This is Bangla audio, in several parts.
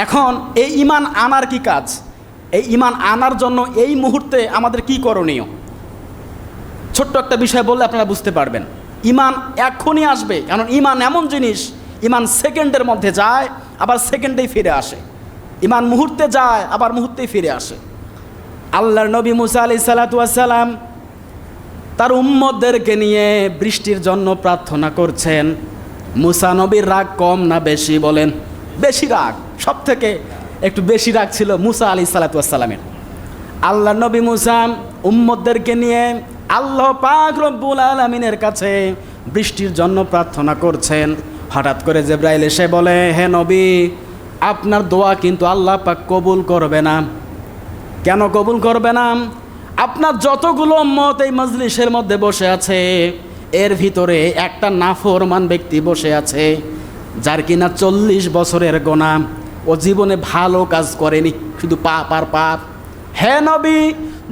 এখন এই ঈমান আনার কি কাজ? এই ঈমান আনার জন্য এই মুহূর্তে আমাদের কি করণীয়? ছোট্ট একটা বিষয় বললে আপনারা বুঝতে পারবেন। ঈমান এখনই আসবে, কারণ ঈমান এমন জিনিস, ঈমান সেকেন্ডের মধ্যে যায় আবার সেকেন্ডেই ফিরে আসে। ঈমান মুহূর্তে যায় আবার মুহূর্তেই ফিরে আসে। আল্লাহর নবী মুসা আলাইহিস সালাতু ওয়াস সালাম তার উম্মতদেরকে নিয়ে বৃষ্টির জন্য প্রার্থনা করছেন। মুসা নবীর রাগ কম না বেশি বলেন? বেশি রাগ, সব থেকে একটু বেশি রাগ ছিল মুসা আলাইহিস সালাতু ওয়াস সালামের। আল্লাহর নবী মুসা উম্মতদেরকে নিয়ে আল্লাহ পাক রব্বুল আলামিনের কাছে বৃষ্টির জন্য প্রার্থনা করছেন। হঠাৎ করে জিবরাইল এসে বলে, হে নবী, আপনার দোয়া কিন্তু আল্লাহ পাক কবুল করবে না। কেন কবুল করবে না? আপনার যতগুলো উম্মত এই মজলিসের মধ্যে বসে আছে, এর ভিতরে একটা নাফরমান ব্যক্তি বসে আছে, যার কিনা 40 বছরের গোনাহ, ও জীবনে ভালো কাজ করেনি, শুধু পাপ আর পাপ। হে নবী,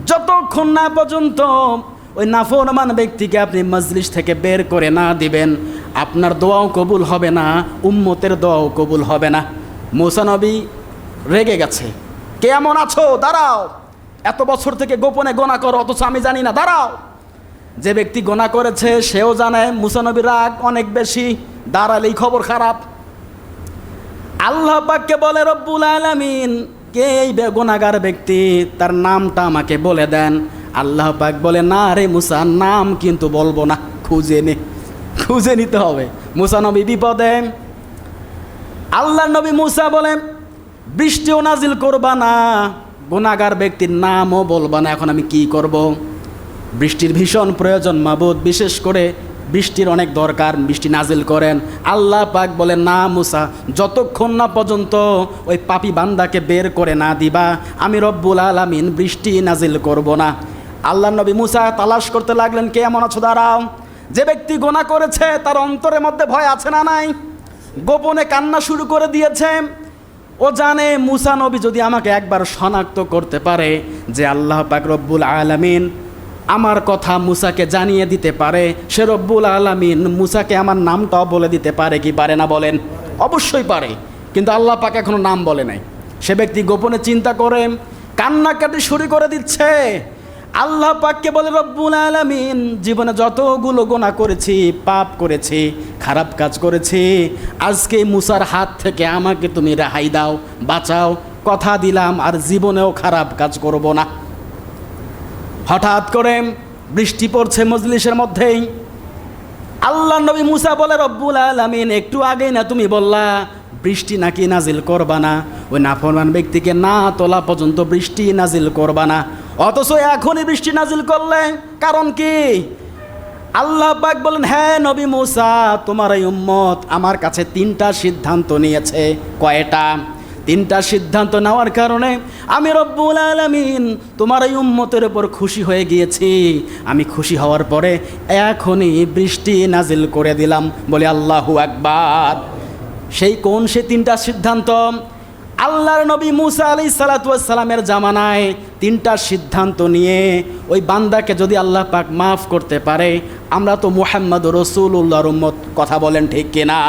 যতক্ষণ না পর্যন্ত ওই নাফরমান ব্যক্তিকে আপনি মজলিস থেকে বের করে না দিবেন, আপনার দোয়াও কবুল হবে না, উম্মতের দোয়াও কবুল হবে না। মুসা নবী রেগে গেছে। কেমন আছো? দাঁড়াও। এত বছর থেকে গোপনে গোনা করো, অথচ আমি জানি না, দাঁড়াও। যে ব্যক্তি গোনা করেছে সেও জানে মুসা নবীর রাগ অনেক বেশি, দাঁড়ালেই খবর খারাপ। আল্লাহ পাককে বলে, রব্বুল আলামিন, কে এই গুনাহগার ব্যক্তি, তার নামটা আমাকে বলে দেন। আল্লাহ পাক বলে, না রে মুসা, নাম কিন্তু বলবো না, খুঁজে নিতে হবে। মুসা নবী বিপদে। আল্লাহ নবী মুসা বলে, বৃষ্টিও নাজিল করবা না, গুনাহগার ব্যক্তির নামও বলবা না, এখন আমি কি করব? বৃষ্টির ভীষণ প্রয়োজন মাবুদ, বিশেষ করে বৃষ্টির অনেক দরকার, বৃষ্টি নাজিল করেন। আল্লাহ পাক বলেন, না মুসা, যতক্ষণ না পর্যন্ত ওই পাপী বান্দাকে বের করে না দিবা, আমি রব্বুল আলামিন বৃষ্টি নাজিল করব না। আল্লাহ নবী মুসা তালাশ করতে লাগলেন, কে এমন আছো? দাঁড়াও। যে ব্যক্তি গোনা করেছে তার অন্তরের মধ্যে ভয় আছে না নাই? গোপনে কান্না শুরু করে দিয়েছে। ও জানে মুসা নবী যদি আমাকে একবার শনাক্ত করতে পারে যে আল্লাহ পাক রব্বুল আলামিন আমার কথা মুসাকে জানিয়ে দিতে পারে, সে রব্বুল আলামিন মুসাকে আমার নামটাও বলে দিতে পারে কি পারে না বলেন? অবশ্যই পারে, কিন্তু আল্লাহ পাক এখনো নাম বলে নাই। সে ব্যক্তি গোপনে চিন্তা করে কান্নাকাটি শুরু করে দিচ্ছে। আল্লাহ পাককে বলে, রব্বুল আলামিন, জীবনে যতগুলো গুনাহ করেছি, পাপ করেছি, খারাপ কাজ করেছি, আজকে মুসার হাত থেকে আমাকে তুমি রেহাই দাও, বাঁচাও, কথা দিলাম আর জীবনেও খারাপ কাজ করব না। হঠাৎ করে বৃষ্টি পড়ছে মজলিসের মধ্যেই। আল্লাহ নবী মুসা বলে, রব্বুল আলামিন, একটু আগেই না তুমি বললা বৃষ্টি নাকি নাজিল করবা না, ওই নাফরমান ব্যক্তিকে না তোলা পর্যন্ত বৃষ্টি নাজিল করবা না, অথচ এখনই বৃষ্টি নাজিল করলে, কারণ কি? আল্লাহ পাক বলেন, হ্যাঁ নবী মুসা, তোমার এই উম্মত আমার কাছে 3টা সিদ্ধান্ত নিয়েছে। কয়টা? 3টা সিদ্ধান্ত নেওয়ার কারণে আমি রব্বুল আলামিন তোমার এই উম্মতের উপর খুশি হয়ে গিয়েছি। আমি খুশি হওয়ার পরে এখনই বৃষ্টি নাজিল করে দিলাম। বলে আল্লাহু আকবার। সেই 3টা সিদ্ধান্ত? আল্লাহর নবী মুসা আলাইহিস সালাতু ওয়াস সালামের জামানায় 3টা সিদ্ধান্ত নিয়ে ওই বান্দাকে যদি আল্লাহ পাক মাফ করতে পারে, আমরা তো মুহাম্মদ রাসূলুল্লাহর উম্মত, কথা বলেন ঠিক কিনা?